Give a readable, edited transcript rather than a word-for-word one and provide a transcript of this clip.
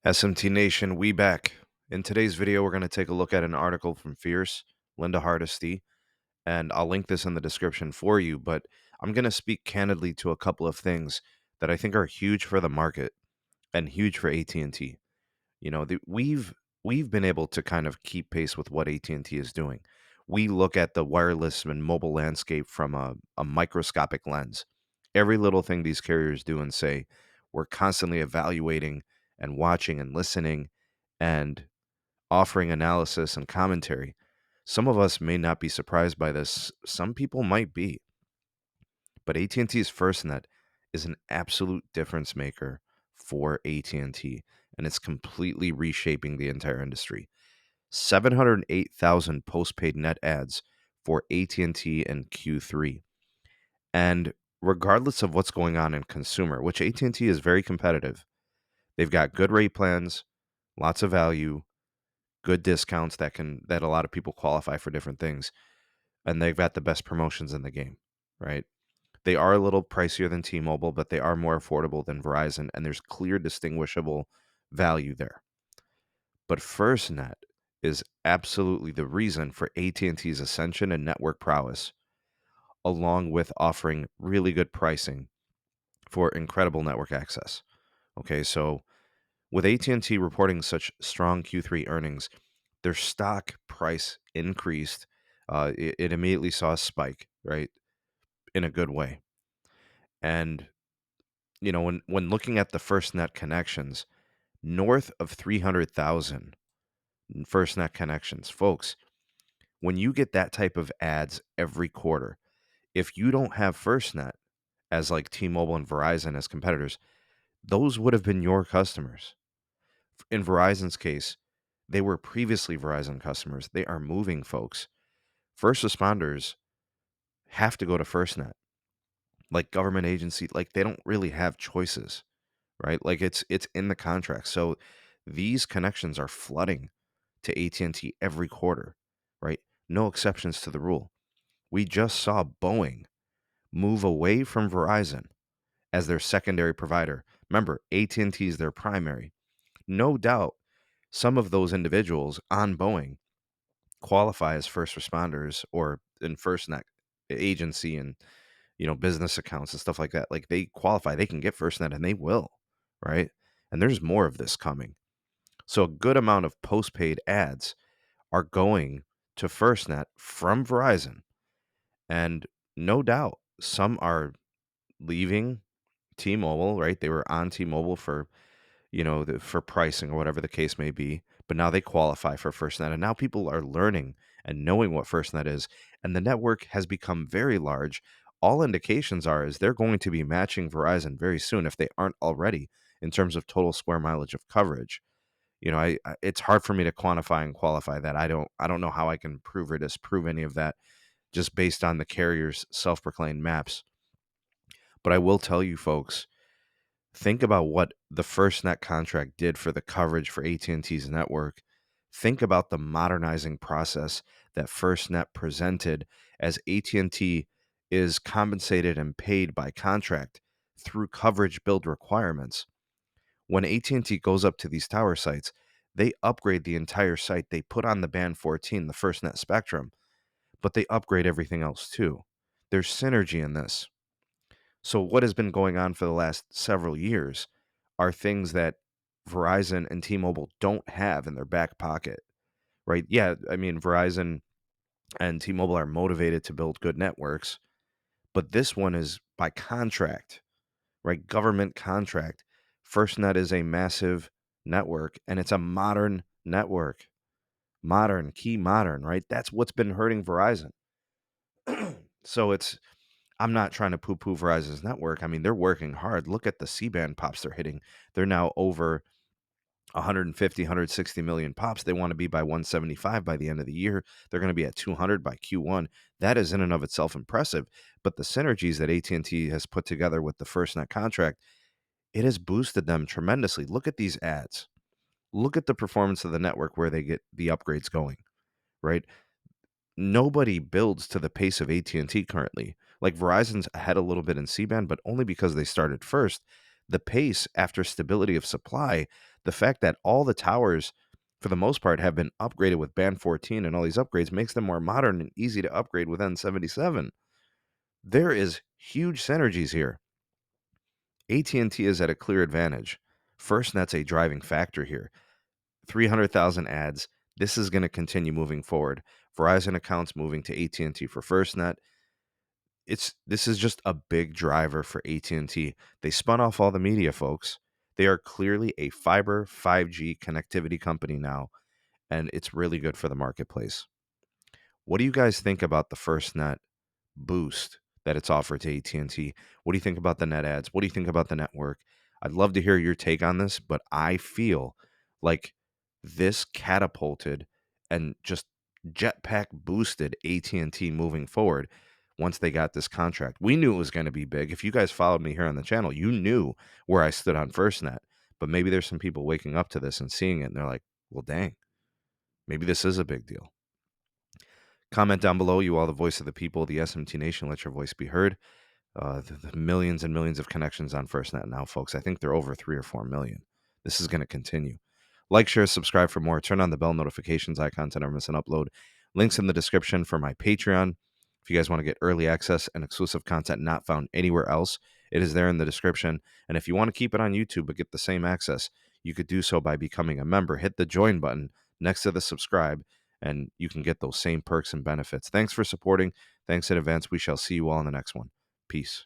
SMT Nation, we back. In today's video, we're going to take a look at an article from Fierce, Linda Hardesty, and I'll link this in the description for you, but I'm going to speak candidly to a couple of things that I think are huge for the market and huge for AT&T. We've been able to kind of keep pace with what AT&T is doing. We look at the wireless and mobile landscape from a microscopic lens. Every little thing these carriers do and say, we're constantly evaluating and watching and listening and offering analysis and commentary. Some of us may not be surprised by this. Some people might be. But AT&T's FirstNet is an absolute difference maker for AT&T, and it's completely reshaping the entire industry. 708,000 postpaid net adds for AT&T in Q3. And regardless of what's going on in consumer, which AT&T is very competitive, they've got good rate plans, lots of value, good discounts that a lot of people qualify for different things, and they've got the best promotions in the game, right? They are a little pricier than T-Mobile, but they are more affordable than Verizon, and there's clear distinguishable value there. But FirstNet is absolutely the reason for AT&T's ascension and network prowess, along with offering really good pricing for incredible network access. Okay, so with AT&T reporting such strong Q3 earnings, their stock price increased. It immediately saw a spike, right, in a good way. And when looking at the FirstNet connections, north of 300,000 FirstNet connections, folks, when you get that type of ads every quarter, if you don't have FirstNet as like T-Mobile and Verizon as competitors, those would have been your customers. In Verizon's case, they were previously Verizon customers. They are moving, folks. First responders have to go to FirstNet. Like government agency, like they don't really have choices, right? Like it's in the contract. So these connections are flooding to AT&T every quarter, right? No exceptions to the rule. We just saw Boeing move away from Verizon as their secondary provider. Remember, AT&T is their primary. No doubt some of those individuals on Boeing qualify as first responders or in FirstNet agency and business accounts and stuff like that. Like they qualify, they can get FirstNet and they will, right? And there's more of this coming. So a good amount of postpaid ads are going to FirstNet from Verizon. And no doubt some are leaving T-Mobile, right? They were on T-Mobile for, for pricing or whatever the case may be, but now they qualify for FirstNet. And now people are learning and knowing what FirstNet is. And the network has become very large. All indications are is they're going to be matching Verizon very soon if they aren't already in terms of total square mileage of coverage. It's hard for me to quantify and qualify that. I don't know how I can prove or disprove any of that just based on the carrier's self-proclaimed maps. But I will tell you folks, think about what the FirstNet contract did for the coverage for AT&T's network. Think about the modernizing process that FirstNet presented as AT&T is compensated and paid by contract through coverage build requirements. When AT&T goes up to these tower sites, they upgrade the entire site. They put on the band 14, the FirstNet spectrum, but they upgrade everything else too. There's synergy in this. So what has been going on for the last several years are things that Verizon and T-Mobile don't have in their back pocket, right? Yeah, I mean, Verizon and T-Mobile are motivated to build good networks, but this one is by contract, right? Government contract. FirstNet is a massive network and it's a modern network. Modern, key modern, right? That's what's been hurting Verizon. So I'm not trying to poo-poo Verizon's network. I mean, they're working hard. Look at the C-band pops they're hitting. They're now over 150, 160 million pops. They want to be by 175 by the end of the year. They're going to be at 200 by Q1. That is in and of itself impressive. But the synergies that AT&T has put together with the FirstNet contract, it has boosted them tremendously. Look at these ads. Look at the performance of the network where they get the upgrades going, right? Nobody builds to the pace of AT&T currently. Like Verizon's ahead a little bit in C-band, but only because they started first. The pace after stability of supply, The fact that all the towers, for the most part, have been upgraded with Band 14 and all these upgrades makes them more modern and easy to upgrade with N77. There is huge synergies here. AT&T is at a clear advantage. FirstNet's a driving factor here. 300,000 ads. This is going to continue moving forward. Verizon accounts moving to AT&T for FirstNet. This is just a big driver for AT&T. They spun off all the media, folks. They are clearly a fiber 5G connectivity company now, and it's really good for the marketplace. What do you guys think about the FirstNet boost that it's offered to AT&T? What do you think about the net ads? What do you think about the network? I'd love to hear your take on this, but I feel like this catapulted and just jetpack boosted AT&T moving forward once they got this contract. We knew it was going to be big. If you guys followed me here on the channel, you knew where I stood on FirstNet. But maybe there's some people waking up to this and seeing it, and they're like, well, dang, maybe this is a big deal. Comment down below. You are the voice of the people, the SMT Nation. Let your voice be heard. The millions and millions of connections on FirstNet now, folks. I think they're over 3 or 4 million. This is going to continue. Like, share, subscribe for more. Turn on the bell notifications icon to never miss an upload. Links in the description for my Patreon. If you guys want to get early access and exclusive content not found anywhere else, it is there in the description. And if you want to keep it on YouTube but get the same access, you could do so by becoming a member. Hit the join button next to the subscribe, and you can get those same perks and benefits. Thanks for supporting. Thanks in advance. We shall see you all in the next one. Peace.